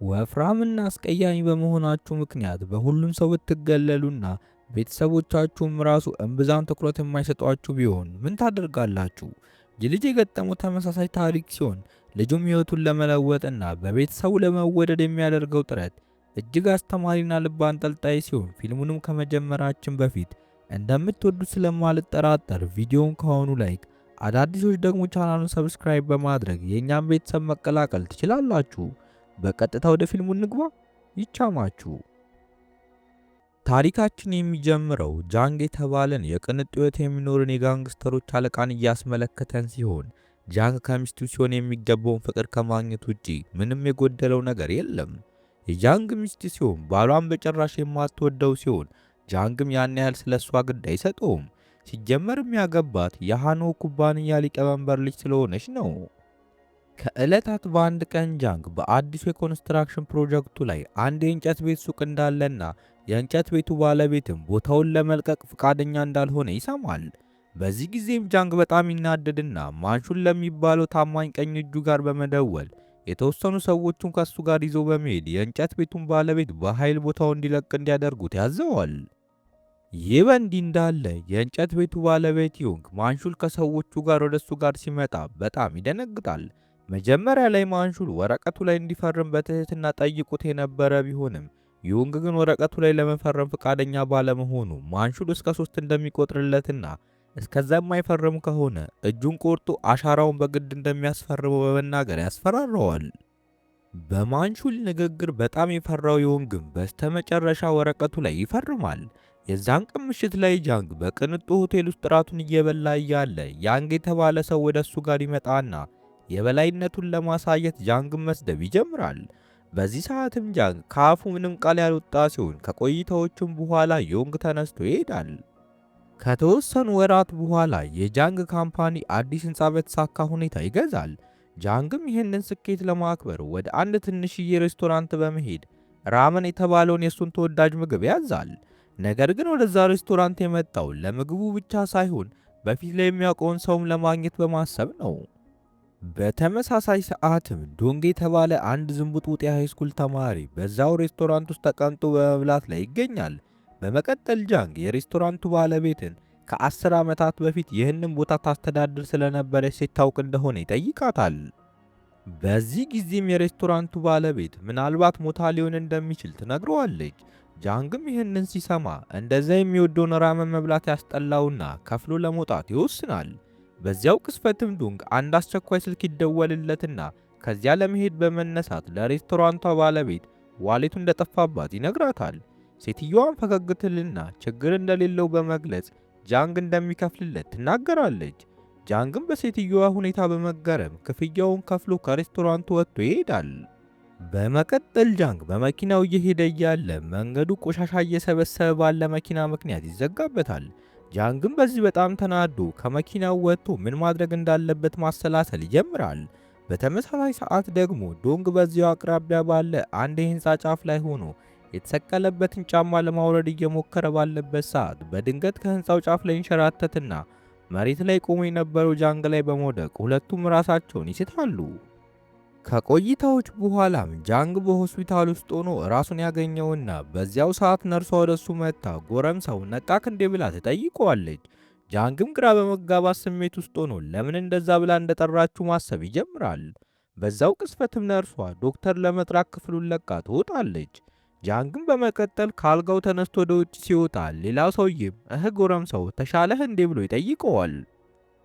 ወፍራምና አስቀያሚ በመሆናችሁ ምክንያት በሁሉም ሰው ብትገለሉና ቤተሰቦቻችሁም ራሱ እምብዛም ትኩረት የማይሰጧችሁ ቢሆን ምን ታደርጋላችሁ? ይህ ልጅ የገጠመው ተመሳሳይ ታሪክ ሲሆን ልጁም ሕይወቱን ለመለወጥና በቤተሰቡ ለመወደድ የሚያደርገው ጥረት እጅግ አስተማሪና ልብ አንጠልጣይ ሲሆን ፊልሙንም ከመጀመራችን በፊት እንደምትወዱት ስለማልጠራጠር ቪዲዮውን ከሆኑ ላይክ፣ አዳዲሶች ደግሞ ቻናሉን ሰብስክራይብ በማድረግ የእኛም ቤተሰብ መቀላቀል ትችላላችሁ። በቀጥታ ወደ ፊልሙ እንግባ። ይቻማችሁ። ታሪካችን የሚጀምረው ጃንግ የተባለን የቅንጡ ሕይወት የሚኖርን የጋንግስተሮች አለቃን እያስመለከተን ሲሆን ጃንግ ከሚስቱ ሲሆን የሚገባውን ፍቅር ከማግኘት ውጪ ምንም የጎደለው ነገር የለም። የጃንግ ሚስት ሲሆን ባሏን በጭራሽ የማትወደው ሲሆን ጃንግም ያን ያህል ስለሷ ግድ አይሰጠውም። ሲጀመርም ያገባት የሃኖ ኩባንያ ሊቀመንበር ልጅ ስለሆነች ነው። ከዕለታት በአንድ ቀን ጃንግ በአዲሱ የኮንስትራክሽን ፕሮጀክቱ ላይ አንድ የእንጨት ቤት ሱቅ እንዳለና የእንጨት ቤቱ ባለቤትም ቦታውን ለመልቀቅ ፈቃደኛ እንዳልሆነ ይሰማል። በዚህ ጊዜም ጃንግ በጣም ይናደድና ማንሹን ለሚባለው ታማኝ ቀኝ እጁ ጋር በመደወል የተወሰኑ ሰዎቹን ከሱ ጋር ይዞ በመሄድ የእንጨት ቤቱን ባለቤት በኃይል ቦታው እንዲለቅ እንዲያደርጉት ያዘዋል። ይህ በእንዲህ እንዳለ የእንጨት ቤቱ ባለቤት ዮንግ ማንሹል ከሰዎቹ ጋር ወደሱ ጋር ሲመጣ በጣም ይደነግጣል። መጀመሪያ ላይ ማንሹል ወረቀቱ ላይ እንዲፈርም በትህትና ጠይቁት የነበረ ቢሆንም ዮንግ ግን ወረቀቱ ላይ ለመፈረም ፈቃደኛ ባለመሆኑ ማንሹል እስከ 3 እንደሚቆጥርለትና እስከዛ የማይፈርም ከሆነ እጁን ቆርጦ አሻራውን በግድ እንደሚያስፈርመው በመናገር ያስፈራረዋል። በማንሹል ንግግር በጣም የፈራው ዮንግም በስተመጨረሻ ወረቀቱ ላይ ይፈርማል። የዛን ቀን ምሽት ላይ ጃንግ በቅንጡ ሆቴል ውስጥ ራቱን እየበላ እያለ ያንግ የተባለ ሰው ወደሱ ጋር ይመጣና የበላይነቱን ለማሳየት ጃንግን መስደብ ይጀምራል። በዚህ ሰዓትም ጃንግ ከአፉ ምንም ቃል ያልወጣ ሲሆን ከቆይታዎቹም በኋላ ዮንግ ተነስቶ ይሄዳል። ከተወሰኑ ወራት በኋላ የጃንግ ካምፓኒ አዲስ ህንፃ በተሳካ ሁኔታ ይገዛል። ጃንግም ይህንን ስኬት ለማክበር ወደ አንድ ትንሽዬ ሬስቶራንት በመሄድ ራመን የተባለውን የሱን ተወዳጅ ምግብ ያዛል። ነገር ግን ወደዛ ሬስቶራንት የመጣው ለምግቡ ብቻ ሳይሆን በፊት ላይ የሚያውቀውን ሰውም ለማግኘት በማሰብ ነው። በተመሳሳይ ሰዓትም ዶንግ የተባለ አንድ ዝንቡጥቡጥ የሃይስኩል ተማሪ በዛው ሬስቶራንት ውስጥ ተቀምጦ በመብላት ላይ ይገኛል። በመቀጠል ጃንግ የሬስቶራንቱ ባለቤትን ከ10 ዓመታት በፊት ይህንን ቦታ ታስተዳድር ስለነበረች ሲታውቅ እንደሆነ ይጠይቃታል። በዚህ ጊዜም የሬስቶራንቱ ባለቤት ምናልባት ሞታ ሊሆን እንደሚችል ትነግረዋለች። ጃንግም ይህንን ሲሰማ እንደዛ የሚወደውን ራመን መብላት ያስጠላውና ከፍሎ ለመውጣት ይወስናል። በዚያው ቅስፈትም ዶንግ አንድ አስቸኳይ ስልክ ይደወልለትና ከዚያ ለመሄድ በመነሳት ለሬስቶራንቷ ባለቤት ዋሌቱ እንደጠፋባት ይነግራታል። ሴትዮዋን ፈገግትልና ችግር እንደሌለው በመግለጽ ጃንግ እንደሚከፍልለት ትናገራለች። ጃንግም በሴትዮዋ ሁኔታ በመገረም ክፍያውን ከፍሎ ከሬስቶራንቱ ወጥቶ ይሄዳል። በመቀጠል ጃንግ በመኪናው እየሄደ እያለ መንገዱ ቆሻሻ እየሰበሰበ ባለ መኪና ምክንያት ይዘጋበታል። ጃንግም በዚህ በጣም ተናዶ ከመኪናው ወጥቶ ምን ማድረግ እንዳለበት ማሰላሰል ይጀምራል። በተመሳሳይ ሰዓት ደግሞ ዶንግ በዚያው አቅራቢያ ባለ አንድ የህንፃ ጫፍ ላይ ሆኖ የተሰቀለበትን ጫማ ለማውረድ እየሞከረ ባለበት ሰዓት በድንገት ከህንፃው ጫፍ ላይ ይንሸራተትና መሬት ላይ ቆሞ የነበረው ጃንግ ላይ በመውደቅ ሁለቱም ራሳቸውን ይስታሉ። ከቆይታዎች በኋላም ጃንግ በሆስፒታል ውስጥ ሆኖ ራሱን ያገኘውና በዚያው ሰዓት ነርሷ ወደሱ መጥታ ጎረምሳው ነቃክ እንዴ ብላ ትጠይቀዋለች። ጃንግም ግራ በመጋባት ስሜት ውስጥ ሆኖ ለምን እንደዛ ብላ እንደጠራችሁ ማሰብ ይጀምራል። በዛው ቅስፈትም ነርሷ ዶክተር ለመጥራት ክፍሉን ለቃ ትወጣለች። ጃንግም በመቀጠል ካልጋው ተነስቶ ወደ ውጭ ሲወጣ ሌላው ሰውዬም ጎረምሳው ተሻለህ እንዴ ብሎ ይጠይቀዋል።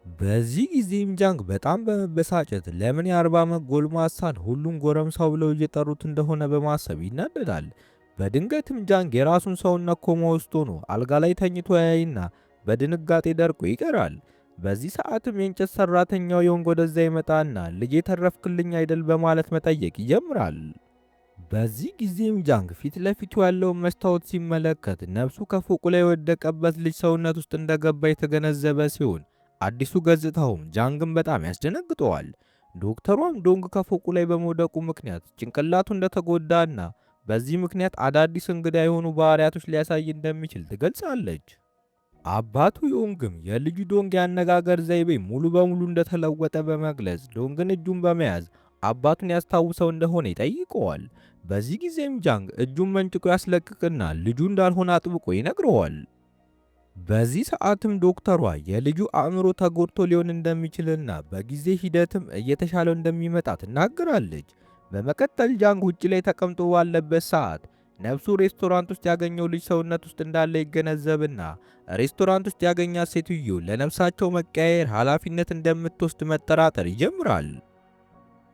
በዚህ ጊዜም ጃንግ በጣም በመበሳጨት ለምን የ40 ዓመት ጎልማሳን ሁሉም ጎረምሳው ብለው እየጠሩት እንደሆነ በማሰብ ይናደዳል። በድንገትም ጃንግ የራሱን ሰውነት ኮማ ውስጥ ሆኖ አልጋ ላይ ተኝቶ ያይና በድንጋጤ ደርቆ ይቀራል። በዚህ ሰዓትም የእንጨት ሰራተኛው ዮንግ ወደዛ ይመጣና ልጄ ተረፍክልኝ አይደል በማለት መጠየቅ ይጀምራል። በዚህ ጊዜም ጃንግ ፊት ለፊቱ ያለውን መስታወት ሲመለከት ነፍሱ ከፎቁ ላይ የወደቀበት ልጅ ሰውነት ውስጥ እንደገባ የተገነዘበ ሲሆን አዲሱ ገጽታውም ጃንግን በጣም ያስደነግጠዋል። ዶክተሯም ዶንግ ከፎቁ ላይ በመውደቁ ምክንያት ጭንቅላቱ እንደተጎዳና በዚህ ምክንያት አዳዲስ እንግዳ የሆኑ ባህሪያቶች ሊያሳይ እንደሚችል ትገልጻለች። አባቱ ዮንግም የልጁ ዶንግ ያነጋገር ዘይቤ ሙሉ በሙሉ እንደተለወጠ በመግለጽ ዶንግን እጁን በመያዝ አባቱን ያስታውሰው እንደሆነ ይጠይቀዋል። በዚህ ጊዜም ጃንግ እጁን መንጭቆ ያስለቅቅና ልጁ እንዳልሆነ አጥብቆ ይነግረዋል። በዚህ ሰዓትም ዶክተሯ የልጁ አእምሮ ተጎድቶ ሊሆን እንደሚችልና በጊዜ ሂደትም እየተሻለው እንደሚመጣ ትናገራለች። በመቀጠል ጃንግ ውጭ ላይ ተቀምጦ ባለበት ሰዓት ነፍሱ ሬስቶራንት ውስጥ ያገኘው ልጅ ሰውነት ውስጥ እንዳለ ይገነዘብና ሬስቶራንት ውስጥ ያገኛት ሴትዮ ለነፍሳቸው መቀያየር ኃላፊነት እንደምትወስድ መጠራጠር ይጀምራል።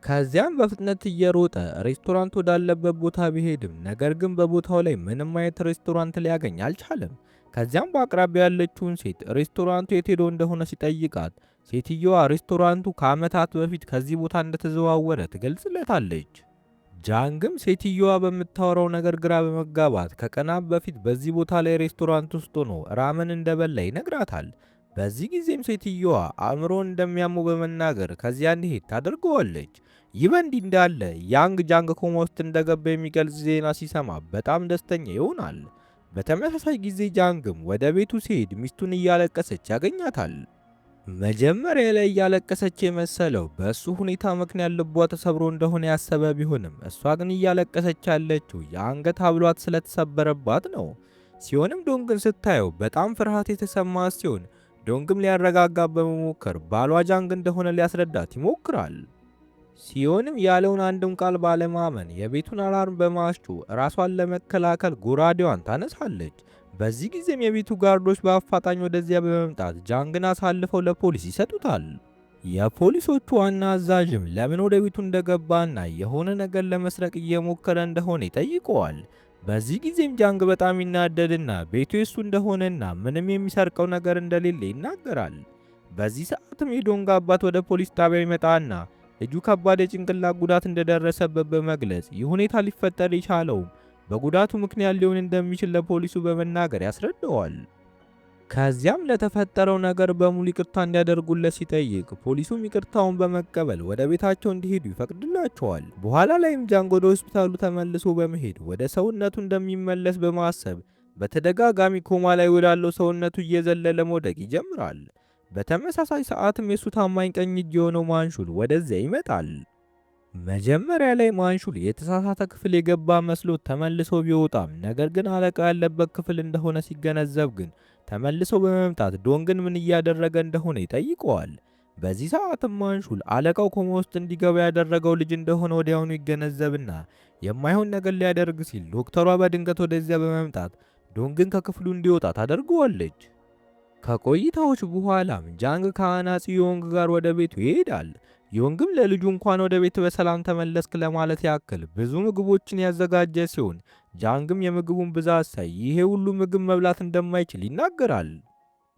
ከዚያም በፍጥነት እየሮጠ ሬስቶራንት ወዳለበት ቦታ ቢሄድም ነገር ግን በቦታው ላይ ምንም አይነት ሬስቶራንት ሊያገኝ አልቻለም። ከዚያም በአቅራቢያ ያለችውን ሴት ሬስቶራንቱ የት ሄዶ እንደሆነ ሲጠይቃት ሴትየዋ ሬስቶራንቱ ከዓመታት በፊት ከዚህ ቦታ እንደተዘዋወረ ትገልጽለታለች። ጃንግም ሴትየዋ በምታወራው ነገር ግራ በመጋባት ከቀናት በፊት በዚህ ቦታ ላይ ሬስቶራንት ውስጥ ሆኖ ራመን እንደበላ ይነግራታል። በዚህ ጊዜም ሴትየዋ አእምሮን እንደሚያመው በመናገር ከዚያ እንዲሄድ ታደርገዋለች። ይህ በእንዲህ እንዳለ ያንግ ጃንግ ኮማ ውስጥ እንደገባ የሚገልጽ ዜና ሲሰማ በጣም ደስተኛ ይሆናል። በተመሳሳይ ጊዜ ጃንግም ወደ ቤቱ ሲሄድ ሚስቱን እያለቀሰች ያገኛታል። መጀመሪያ ላይ እያለቀሰች የመሰለው በእሱ ሁኔታ ምክንያት ልቧ ተሰብሮ እንደሆነ ያሰበ ቢሆንም እሷ ግን እያለቀሰች ያለችው የአንገት ሐብሏት ስለተሰበረባት ነው። ሲሆንም ዶንግን ስታየው በጣም ፍርሃት የተሰማት ሲሆን ዶንግም ሊያረጋጋ በመሞከር ባሏ ጃንግ እንደሆነ ሊያስረዳት ይሞክራል። ሲሆንም ያለውን አንድም ቃል ባለማመን የቤቱን አላርም በማስጮ ራሷን ለመከላከል ጎራዴዋን ታነሳለች። በዚህ ጊዜም የቤቱ ጋርዶች በአፋጣኝ ወደዚያ በመምጣት ጃንግን አሳልፈው ለፖሊስ ይሰጡታል። የፖሊሶቹ ዋና አዛዥም ለምን ወደ ቤቱ እንደገባና የሆነ ነገር ለመስረቅ እየሞከረ እንደሆነ ይጠይቀዋል። በዚህ ጊዜም ጃንግ በጣም ይናደድና ቤቱ የሱ እንደሆነና ምንም የሚሰርቀው ነገር እንደሌለ ይናገራል። በዚህ ሰዓትም የዶንግ አባት ወደ ፖሊስ ጣቢያ ይመጣና ልጁ ከባድ የጭንቅላት ጉዳት እንደደረሰበት በመግለጽ ይህ ሁኔታ ሊፈጠር የቻለው በጉዳቱ ምክንያት ሊሆን እንደሚችል ለፖሊሱ በመናገር ያስረዳዋል። ከዚያም ለተፈጠረው ነገር በሙሉ ይቅርታ እንዲያደርጉለት ሲጠይቅ ፖሊሱም ይቅርታውን በመቀበል ወደ ቤታቸው እንዲሄዱ ይፈቅድላቸዋል። በኋላ ላይም ጃንግ ወደ ሆስፒታሉ ተመልሶ በመሄድ ወደ ሰውነቱ እንደሚመለስ በማሰብ በተደጋጋሚ ኮማ ላይ ወዳለው ሰውነቱ እየዘለለ መውደቅ ይጀምራል። በተመሳሳይ ሰዓትም የሱ ታማኝ ቀኝ እጅ የሆነው ማንሹል ወደዚያ ይመጣል። መጀመሪያ ላይ ማንሹል የተሳሳተ ክፍል የገባ መስሎት ተመልሶ ቢወጣም ነገር ግን አለቃ ያለበት ክፍል እንደሆነ ሲገነዘብ ግን ተመልሶ በመምጣት ዶንግን ምን እያደረገ እንደሆነ ይጠይቀዋል። በዚህ ሰዓትም ማንሹል አለቃው ኮማ ውስጥ እንዲገባ ያደረገው ልጅ እንደሆነ ወዲያውኑ ይገነዘብና የማይሆን ነገር ሊያደርግ ሲል ዶክተሯ በድንገት ወደዚያ በመምጣት ዶንግን ከክፍሉ እንዲወጣ ታደርገዋለች። ከቆይታዎች በኋላም ጃንግ ከአናጺ ዮንግ ጋር ወደ ቤቱ ይሄዳል። ዮንግም ለልጁ እንኳን ወደ ቤት በሰላም ተመለስክ ለማለት ያክል ብዙ ምግቦችን ያዘጋጀ ሲሆን ጃንግም የምግቡን ብዛት ሳይ ይሄ ሁሉ ምግብ መብላት እንደማይችል ይናገራል።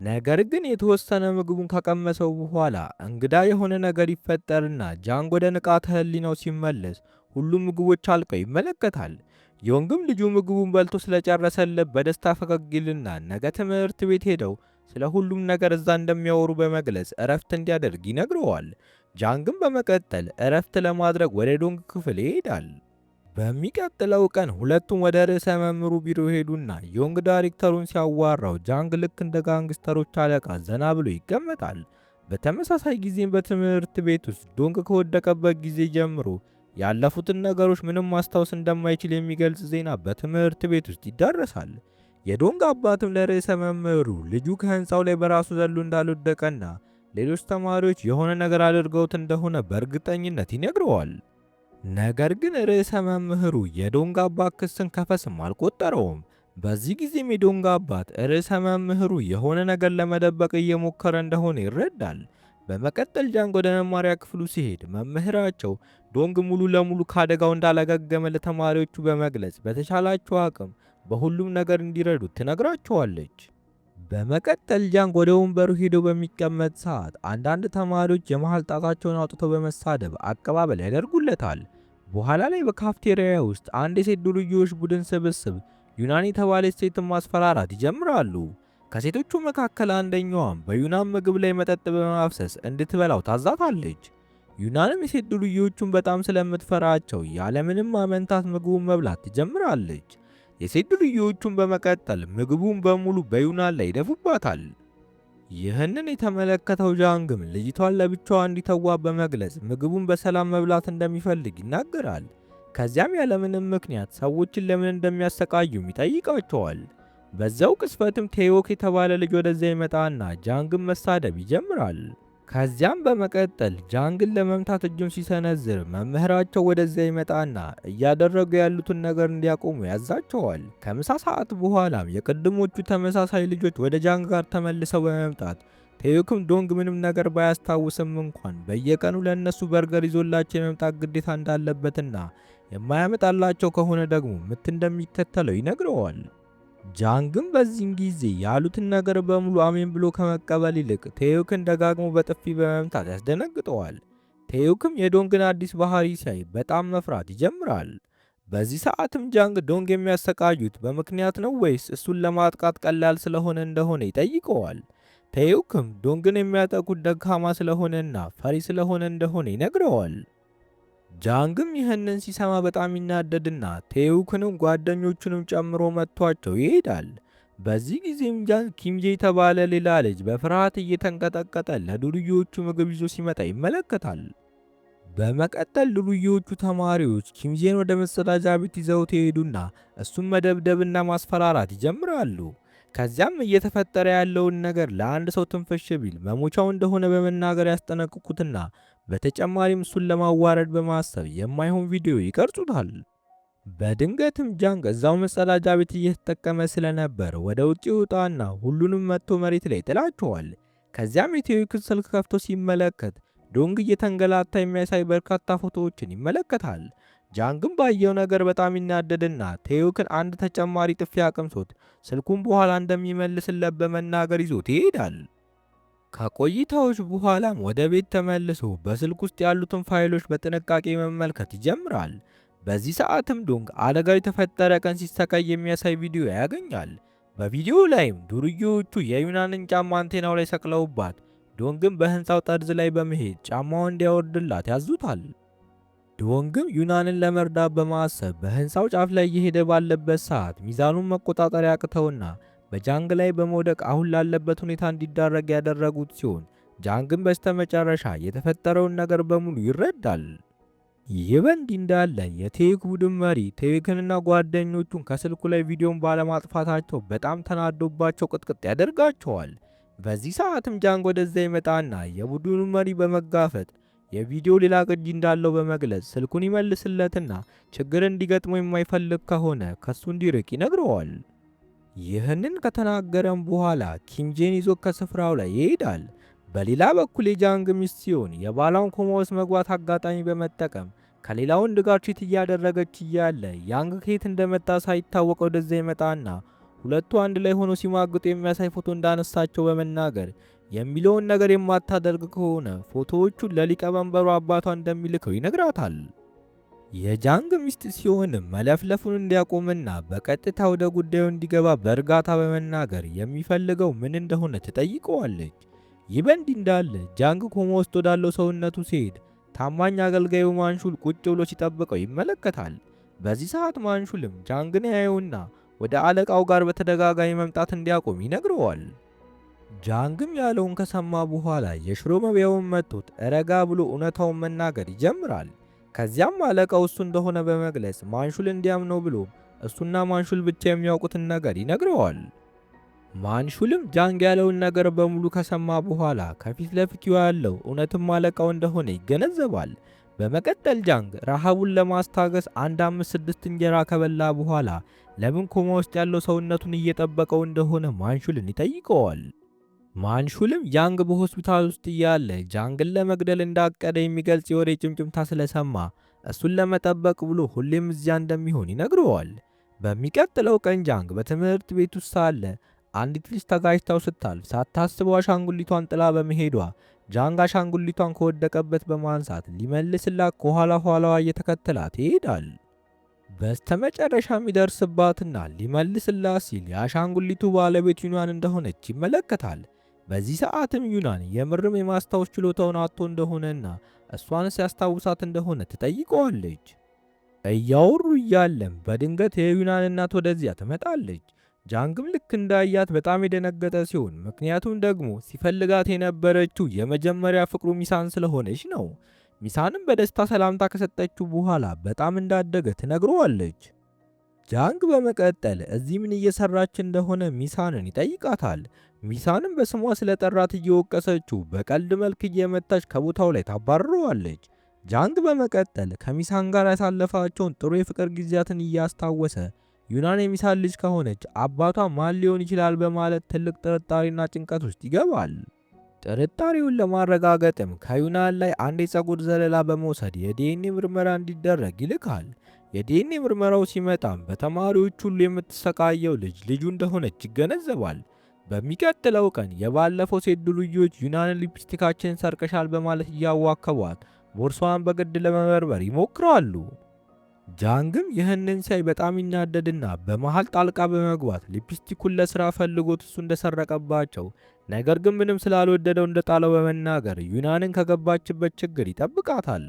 ነገር ግን የተወሰነ ምግቡን ከቀመሰው በኋላ እንግዳ የሆነ ነገር ይፈጠርና ጃንግ ወደ ንቃተ ህሊናው ሲመለስ ሁሉም ምግቦች አልቀው ይመለከታል። ዮንግም ልጁ ምግቡን በልቶ ስለጨረሰለት በደስታ ፈገግ ይልና ነገ ትምህርት ቤት ሄደው ስለ ሁሉም ነገር እዛ እንደሚያወሩ በመግለጽ እረፍት እንዲያደርግ ይነግረዋል። ጃንግም በመቀጠል እረፍት ለማድረግ ወደ ዶንግ ክፍል ይሄዳል። በሚቀጥለው ቀን ሁለቱም ወደ ርዕሰ መምህሩ ቢሮ ሄዱና ዮንግ ዳይሬክተሩን ሲያዋራው ጃንግ ልክ እንደ ጋንግስተሮች አለቃ ዘና ብሎ ይቀመጣል። በተመሳሳይ ጊዜም በትምህርት ቤት ውስጥ ዶንግ ከወደቀበት ጊዜ ጀምሮ ያለፉትን ነገሮች ምንም ማስታወስ እንደማይችል የሚገልጽ ዜና በትምህርት ቤት ውስጥ ይዳረሳል። የዶንግ አባትም ለርዕሰ መምህሩ ልጁ ከህንፃው ላይ በራሱ ዘሎ እንዳልወደቀና ሌሎች ተማሪዎች የሆነ ነገር አድርገውት እንደሆነ በእርግጠኝነት ይነግረዋል። ነገር ግን ርዕሰ መምህሩ የዶንግ አባት ክስን ከፈስም አልቆጠረውም። በዚህ ጊዜም የዶንግ አባት ርዕሰ መምህሩ የሆነ ነገር ለመደበቅ እየሞከረ እንደሆነ ይረዳል። በመቀጠል ጃንግ ወደ መማሪያ ክፍሉ ሲሄድ መምህራቸው ዶንግ ሙሉ ለሙሉ ካደጋው እንዳላገገመ ለተማሪዎቹ በመግለጽ በተቻላቸው አቅም በሁሉም ነገር እንዲረዱት ትነግራቸዋለች። በመቀጠል ጃንግ ወደ ወንበሩ ሄዶ በሚቀመጥ ሰዓት አንዳንድ ተማሪዎች የመሃል ጣታቸውን አውጥተው በመሳደብ አቀባበል ያደርጉለታል። በኋላ ላይ በካፍቴሪያ ውስጥ አንድ የሴት ዱርዬዎች ቡድን ስብስብ ዩናን የተባለች ሴትን ማስፈራራት ይጀምራሉ። ከሴቶቹ መካከል አንደኛዋም በዩናን ምግብ ላይ መጠጥ በማፍሰስ እንድትበላው ታዛታለች። ዩናንም የሴት ዱርዬዎቹን በጣም ስለምትፈራቸው ያለምንም አመንታት ምግቡን መብላት ትጀምራለች። የሴት ዱርዬዎቹን በመቀጠል ምግቡን በሙሉ በዩናን ላይ ይደፉባታል። ይህንን የተመለከተው ጃንግም ልጅቷን ለብቻዋ እንዲተዋ በመግለጽ ምግቡን በሰላም መብላት እንደሚፈልግ ይናገራል። ከዚያም ያለምንም ምክንያት ሰዎችን ለምን እንደሚያሰቃዩም ይጠይቃቸዋል። በዛው ቅስፈትም ቴዎክ የተባለ ልጅ ወደዚያ ይመጣና ጃንግን መሳደብ ይጀምራል። ከዚያም በመቀጠል ጃንግን ለመምታት እጁን ሲሰነዝር መምህራቸው ወደዚያ ይመጣና እያደረጉ ያሉትን ነገር እንዲያቆሙ ያዛቸዋል። ከምሳ ሰዓት በኋላም የቅድሞቹ ተመሳሳይ ልጆች ወደ ጃንግ ጋር ተመልሰው በመምጣት ቴዎክም ዶንግ ምንም ነገር ባያስታውስም እንኳን በየቀኑ ለእነሱ በርገር ይዞላቸው የመምጣት ግዴታ እንዳለበትና የማያመጣላቸው ከሆነ ደግሞ ምት እንደሚከተለው ይነግረዋል። ጃንግም በዚህን ጊዜ ያሉትን ነገር በሙሉ አሜን ብሎ ከመቀበል ይልቅ ቴዎክን ደጋግሞ በጥፊ በመምታት ያስደነግጠዋል። ቴዎክም የዶንግን አዲስ ባህሪ ሲያይ በጣም መፍራት ይጀምራል። በዚህ ሰዓትም ጃንግ ዶንግ የሚያሰቃዩት በምክንያት ነው ወይስ እሱን ለማጥቃት ቀላል ስለሆነ እንደሆነ ይጠይቀዋል። ቴዎክም ዶንግን የሚያጠቁት ደካማ ስለሆነና ፈሪ ስለሆነ እንደሆነ ይነግረዋል። ጃንግም ይህንን ሲሰማ በጣም ይናደድና ቴዎክንም ጓደኞቹንም ጨምሮ መጥቷቸው ይሄዳል። በዚህ ጊዜም ጃንግ ኪምጄ የተባለ ሌላ ልጅ በፍርሃት እየተንቀጠቀጠ ለዱርዬዎቹ ምግብ ይዞ ሲመጣ ይመለከታል። በመቀጠል ዱርዬዎቹ ተማሪዎች ኪምጄን ወደ መጸዳጃ ቤት ይዘውት ይሄዱና እሱን መደብደብና ማስፈራራት ይጀምራሉ። ከዚያም እየተፈጠረ ያለውን ነገር ለአንድ ሰው ትንፍሽ ቢል መሞቻው እንደሆነ በመናገር ያስጠነቅቁትና በተጨማሪም እሱን ለማዋረድ በማሰብ የማይሆን ቪዲዮ ይቀርጹታል። በድንገትም ጃንግ እዛው መጸዳጃ ቤት እየተጠቀመ ስለነበር ወደ ውጭ ይወጣና ሁሉንም መጥቶ መሬት ላይ ጥላቸዋል። ከዚያም የቴዎክን ስልክ ከፍቶ ሲመለከት ዶንግ እየተንገላታ የሚያሳይ በርካታ ፎቶዎችን ይመለከታል። ጃንግም ባየው ነገር በጣም ይናደድና ቴዎክን አንድ ተጨማሪ ጥፊ አቅምሶት ስልኩን በኋላ እንደሚመልስለት በመናገር ይዞት ይሄዳል። ከቆይታዎች በኋላም ወደ ቤት ተመልሶ በስልክ ውስጥ ያሉትን ፋይሎች በጥንቃቄ መመልከት ይጀምራል። በዚህ ሰዓትም ዶንግ አደጋ የተፈጠረ ቀን ሲሰቃይ የሚያሳይ ቪዲዮ ያገኛል። በቪዲዮ ላይም ዱርዬዎቹ የዩናንን ጫማ አንቴናው ላይ ሰቅለውባት ዶንግም በህንፃው ጠርዝ ላይ በመሄድ ጫማውን እንዲያወርድላት ያዙታል። ዶንግም ዩናንን ለመርዳት በማሰብ በህንፃው ጫፍ ላይ እየሄደ ባለበት ሰዓት ሚዛኑን መቆጣጠር ያቅተውና በጃንግ ላይ በመውደቅ አሁን ላለበት ሁኔታ እንዲዳረግ ያደረጉት ሲሆን ጃንግም በስተመጨረሻ የተፈጠረውን ነገር በሙሉ ይረዳል። ይህ በእንዲህ እንዳለ የቴዎክ ቡድን መሪ ቴዎክንና ጓደኞቹን ከስልኩ ላይ ቪዲዮን ባለማጥፋታቸው በጣም ተናዶባቸው ቅጥቅጥ ያደርጋቸዋል። በዚህ ሰዓትም ጃንግ ወደዚያ ይመጣና የቡድኑ መሪ በመጋፈጥ የቪዲዮ ሌላ ቅጂ እንዳለው በመግለጽ ስልኩን ይመልስለትና ችግር እንዲገጥመው የማይፈልግ ከሆነ ከሱ እንዲርቅ ይነግረዋል። ይህንን ከተናገረም በኋላ ኪምጄን ይዞ ከስፍራው ላይ ይሄዳል። በሌላ በኩል የጃንግ ሚስት ሲሆን የባሏን ኮማ ውስጥ መግባት አጋጣሚ በመጠቀም ከሌላ ወንድ ጋር ቺት እያደረገች እያለ ያንግ ከየት እንደመጣ ሳይታወቅ ወደዚያ ይመጣና ሁለቱ አንድ ላይ ሆኖ ሲማግጡ የሚያሳይ ፎቶ እንዳነሳቸው በመናገር የሚለውን ነገር የማታደርግ ከሆነ ፎቶዎቹን ለሊቀመንበሩ አባቷ እንደሚልከው ይነግራታል። የጃንግ ሚስት ሲሆንም መለፍለፉን እንዲያቆምና በቀጥታ ወደ ጉዳዩ እንዲገባ በእርጋታ በመናገር የሚፈልገው ምን እንደሆነ ትጠይቀዋለች። ይህ በእንዲህ እንዳለ ጃንግ ኮማ ውስጥ ወዳለው ሰውነቱ ሲሄድ ታማኝ አገልጋዩ ማንሹል ቁጭ ብሎ ሲጠብቀው ይመለከታል። በዚህ ሰዓት ማንሹልም ጃንግን ያየውና ወደ አለቃው ጋር በተደጋጋሚ መምጣት እንዲያቆም ይነግረዋል። ጃንግም ያለውን ከሰማ በኋላ የሽሮ መብያውን መጥቶት ረጋ ብሎ እውነታውን መናገር ይጀምራል። ከዚያም አለቃው እሱ እንደሆነ በመግለጽ ማንሹል እንዲያምነው ብሎ እሱና ማንሹል ብቻ የሚያውቁትን ነገር ይነግረዋል። ማንሹልም ጃንግ ያለውን ነገር በሙሉ ከሰማ በኋላ ከፊት ለፊቱ ያለው እውነትም አለቃው እንደሆነ ይገነዘባል። በመቀጠል ጃንግ ረሃቡን ለማስታገስ 1-5-6 እንጀራ ከበላ በኋላ ለምን ኮማ ውስጥ ያለው ሰውነቱን እየጠበቀው እንደሆነ ማንሹልን ይጠይቀዋል። ማንሹልም ጃንግ በሆስፒታል ውስጥ እያለ ጃንግን ለመግደል እንዳቀደ የሚገልጽ የወሬ ጭምጭምታ ስለሰማ እሱን ለመጠበቅ ብሎ ሁሌም እዚያ እንደሚሆን ይነግረዋል። በሚቀጥለው ቀን ጃንግ በትምህርት ቤት ውስጥ ሳለ አንዲት ልጅ ተጋጭታው ስታልፍ ሳታስበው አሻንጉሊቷን ጥላ በመሄዷ ጃንግ አሻንጉሊቷን ከወደቀበት በማንሳት ሊመልስላት ከኋላ ኋላዋ እየተከተላት ይሄዳል። በስተመጨረሻም ይደርስባትና ሊመልስላት ሲል የአሻንጉሊቱ ባለቤት ዩናን እንደሆነች ይመለከታል። በዚህ ሰዓትም ዩናን የምርም የማስታወስ ችሎታውን አጥቶ እንደሆነና እሷንስ ያስታውሳት እንደሆነ ትጠይቀዋለች። እያወሩ እያለም በድንገት የዩናን እናት ወደዚያ ትመጣለች። ጃንግም ልክ እንዳያት በጣም የደነገጠ ሲሆን ምክንያቱም ደግሞ ሲፈልጋት የነበረችው የመጀመሪያ ፍቅሩ ሚሳን ስለሆነች ነው። ሚሳንም በደስታ ሰላምታ ከሰጠችው በኋላ በጣም እንዳደገ ትነግረዋለች። ጃንግ በመቀጠል እዚህ ምን እየሰራች እንደሆነ ሚሳንን ይጠይቃታል። ሚሳንም በስሟ ስለጠራት እየወቀሰችው በቀልድ መልክ እየመታች ከቦታው ላይ ታባርረዋለች። ጃንግ በመቀጠል ከሚሳን ጋር ያሳለፋቸውን ጥሩ የፍቅር ጊዜያትን እያስታወሰ ዩናን የሚሳን ልጅ ከሆነች አባቷ ማን ሊሆን ይችላል በማለት ትልቅ ጥርጣሬና ጭንቀት ውስጥ ይገባል። ጥርጣሬውን ለማረጋገጥም ከዩናን ላይ አንድ የፀጉር ዘለላ በመውሰድ የዲኤንኤ ምርመራ እንዲደረግ ይልካል። የዲኤንኤ ምርመራው ሲመጣም በተማሪዎች ሁሉ የምትሰቃየው ልጁ እንደሆነች ይገነዘባል። በሚቀጥለው ቀን የባለፈው ሴት ዱርዬዎች ዩናንን ሊፕስቲካችንን ሰርቀሻል በማለት እያዋከቧት ቦርሷን በግድ ለመበርበር ይሞክራሉ። ጃንግም ይህንን ሲያይ በጣም ይናደድና በመሃል ጣልቃ በመግባት ሊፕስቲኩን ለስራ ፈልጎት እሱ እንደሰረቀባቸው ነገር ግን ምንም ስላልወደደው እንደጣለው በመናገር ዩናንን ከገባችበት ችግር ይጠብቃታል።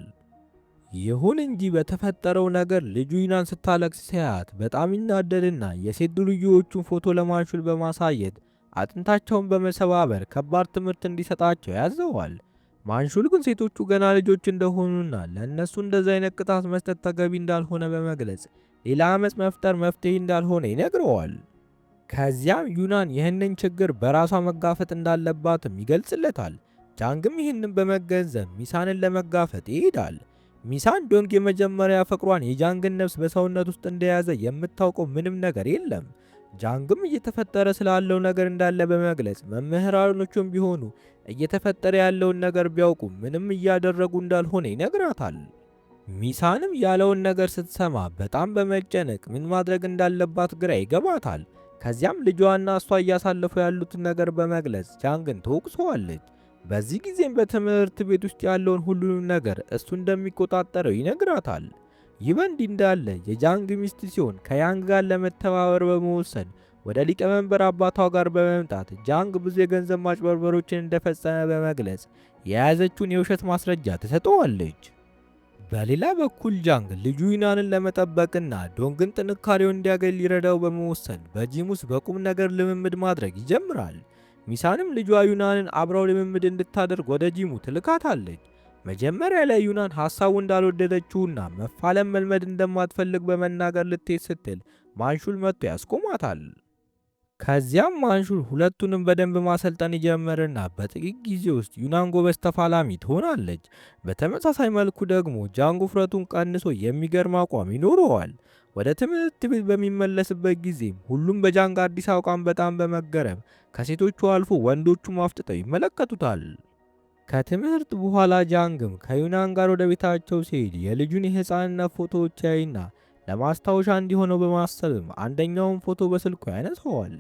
ይሁን እንጂ በተፈጠረው ነገር ልጁ ዩናን ስታለቅስ ሲያያት በጣም ይናደድና የሴት ዱርዬዎቹን ፎቶ ለማንሹል በማሳየት አጥንታቸውን በመሰባበር ከባድ ትምህርት እንዲሰጣቸው ያዘዋል። ማንሹል ግን ሴቶቹ ገና ልጆች እንደሆኑና ለእነሱ እንደዚ አይነት ቅጣት መስጠት ተገቢ እንዳልሆነ በመግለጽ ሌላ አመፅ መፍጠር መፍትሄ እንዳልሆነ ይነግረዋል። ከዚያም ዩናን ይህንን ችግር በራሷ መጋፈጥ እንዳለባትም ይገልጽለታል። ጃንግም ይህንን በመገንዘብ ሚሳንን ለመጋፈጥ ይሄዳል። ሚሳን ዶንግ የመጀመሪያ ፍቅሯን የጃንግን ነፍስ በሰውነት ውስጥ እንደያዘ የምታውቀው ምንም ነገር የለም። ጃንግም እየተፈጠረ ስላለው ነገር እንዳለ በመግለጽ መምህራኖቹም ቢሆኑ እየተፈጠረ ያለውን ነገር ቢያውቁ ምንም እያደረጉ እንዳልሆነ ይነግራታል። ሚሳንም ያለውን ነገር ስትሰማ በጣም በመጨነቅ ምን ማድረግ እንዳለባት ግራ ይገባታል። ከዚያም ልጇና እሷ እያሳለፉ ያሉትን ነገር በመግለጽ ጃንግን ትወቅሰዋለች። በዚህ ጊዜም በትምህርት ቤት ውስጥ ያለውን ሁሉንም ነገር እሱ እንደሚቆጣጠረው ይነግራታል። ይህ በእንዲህ እንዳለ የጃንግ ሚስት ሲሆን ከያንግ ጋር ለመተባበር በመወሰን ወደ ሊቀመንበር አባቷ ጋር በመምጣት ጃንግ ብዙ የገንዘብ ማጭበርበሮችን እንደፈጸመ በመግለጽ የያዘችውን የውሸት ማስረጃ ትሰጠዋለች። በሌላ በኩል ጃንግ ልጁ ዩናንን ለመጠበቅና ዶንግን ጥንካሬውን እንዲያገኝ ሊረዳው በመወሰን በጂም ውስጥ በቁም ነገር ልምምድ ማድረግ ይጀምራል። ሚሳንም ልጇ ዩናንን አብራው ልምምድ እንድታደርግ ወደ ጂሙ ትልካታለች። መጀመሪያ ላይ ዩናን ሐሳቡ እንዳልወደደችውና መፋለም መልመድ እንደማትፈልግ በመናገር ልትሄድ ስትል ማንሹል መጥቶ ያስቆማታል። ከዚያም ማንሹል ሁለቱንም በደንብ ማሰልጠን ይጀምርና በጥቂት ጊዜ ውስጥ ዩናን ጎበዝ ተፋላሚ ትሆናለች። በተመሳሳይ መልኩ ደግሞ ጃንግ ውፍረቱን ቀንሶ የሚገርም አቋም ይኖረዋል። ወደ ትምህርት ቤት በሚመለስበት ጊዜም ሁሉም በጃንግ አዲስ አቋም በጣም በመገረም ከሴቶቹ አልፎ ወንዶቹ ማፍጥጠው ይመለከቱታል። ከትምህርት በኋላ ጃንግም ከዩናን ጋር ወደ ቤታቸው ሲሄድ የልጁን የህፃንነት ፎቶዎች ያይና ለማስታወሻ እንዲሆነው በማሰብም አንደኛውን ፎቶ በስልኩ ያነሳዋል።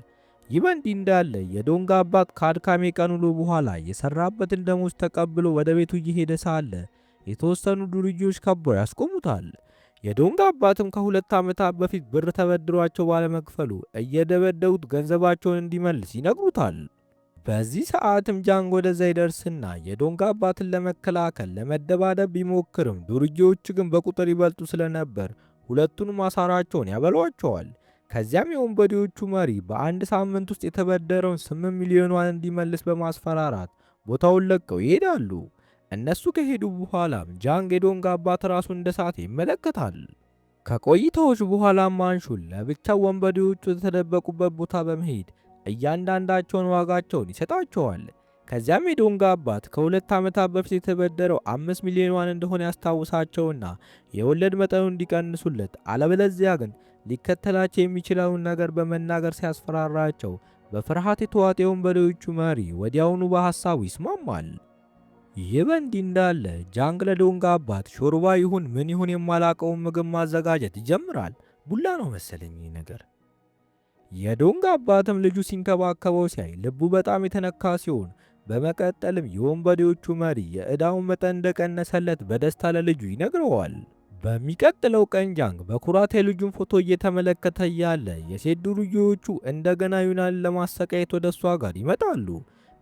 ይህ በእንዲህ እንዳለ የዶንግ አባት ከአድካሚ ቀን ውሎ በኋላ የሰራበትን ደሞዝ ተቀብሎ ወደ ቤቱ እየሄደ ሳለ የተወሰኑ ዱርዬዎች ከበው ያስቆሙታል። የዶንግ አባትም ከ2 ዓመታት በፊት ብር ተበድሯቸው ባለመክፈሉ እየደበደቡት ገንዘባቸውን እንዲመልስ ይነግሩታል። በዚህ ሰዓትም ጃንግ ወደዛ ይደርስና የዶንግ አባትን ለመከላከል ለመደባደብ ቢሞክርም ዱርዬዎቹ ግን በቁጥር ይበልጡ ስለነበር ሁለቱንም አሳራቸውን ያበሏቸዋል። ከዚያም የወንበዴዎቹ መሪ በአንድ ሳምንት ውስጥ የተበደረውን 8 ሚሊዮን ዋን እንዲመልስ በማስፈራራት ቦታውን ለቀው ይሄዳሉ። እነሱ ከሄዱ በኋላም ጃንግ የዶንግ አባት ራሱ እንደ ሳተ ይመለከታል። ከቆይታዎች በኋላ ማንሹል ለብቻው ወንበዴዎቹ የተደበቁበት ቦታ በመሄድ እያንዳንዳቸውን ዋጋቸውን ይሰጣቸዋል። ከዚያም የዶንግ አባት ከ2 ዓመታት በፊት የተበደረው 5 ሚሊዮን ዋን እንደሆነ ያስታውሳቸውና የወለድ መጠኑ እንዲቀንሱለት አለበለዚያ ግን ሊከተላቸው የሚችለውን ነገር በመናገር ሲያስፈራራቸው በፍርሃት የተዋጠ የወንበዴዎቹ መሪ ወዲያውኑ በሐሳቡ ይስማማል። ይህ በእንዲህ እንዳለ ጃንግ ለዶንግ አባት ሾርባ ይሁን ምን ይሁን የማላቀውን ምግብ ማዘጋጀት ይጀምራል። ቡላ ነው መሰለኝ ነገር። የዶንግ አባትም ልጁ ሲንከባከበው ሲያይ ልቡ በጣም የተነካ ሲሆን በመቀጠልም የወንበዴዎቹ መሪ የዕዳውን መጠን እንደቀነሰለት በደስታ ለልጁ ይነግረዋል። በሚቀጥለው ቀን ጃንግ በኩራት የልጁን ፎቶ እየተመለከተ እያለ የሴት ዱርዬዎቹ እንደገና ዩናንን ለማሰቃየት ወደ እሷ ጋር ይመጣሉ።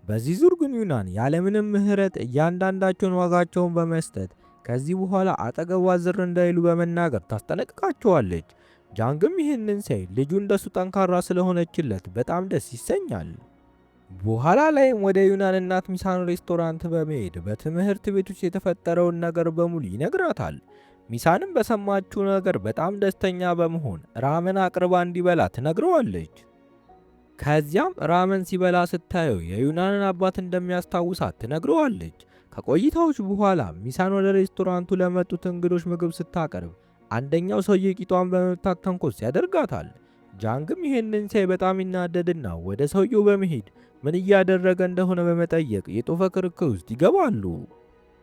በዚህ ዙር ግን ዩናን ያለምንም ምህረት እያንዳንዳቸውን ዋጋቸውን በመስጠት ከዚህ በኋላ አጠገቧ ዝር እንዳይሉ በመናገር ታስጠነቅቃቸዋለች። ጃንግም ይህንን ሲያይ ልጁ እንደሱ ጠንካራ ስለሆነችለት በጣም ደስ ይሰኛል። በኋላ ላይም ወደ ዩናን እናት ሚሳን ሬስቶራንት በመሄድ በትምህርት ቤት ውስጥ የተፈጠረውን ነገር በሙሉ ይነግራታል። ሚሳንም በሰማችው ነገር በጣም ደስተኛ በመሆን ራመን አቅርባ እንዲበላ ትነግረዋለች። ከዚያም ራመን ሲበላ ስታየው የዩናንን አባት እንደሚያስታውሳት ትነግረዋለች። ከቆይታዎች በኋላ ሚሳን ወደ ሬስቶራንቱ ለመጡት እንግዶች ምግብ ስታቀርብ አንደኛው ሰውዬ ቂጧን በመምታት ተንኮስ ያደርጋታል። ጃንግም ይህንን ሲያይ በጣም ይናደድና ወደ ሰውየው በመሄድ ምን እያደረገ እንደሆነ በመጠየቅ የጦፈ ክርክር ውስጥ ይገባሉ።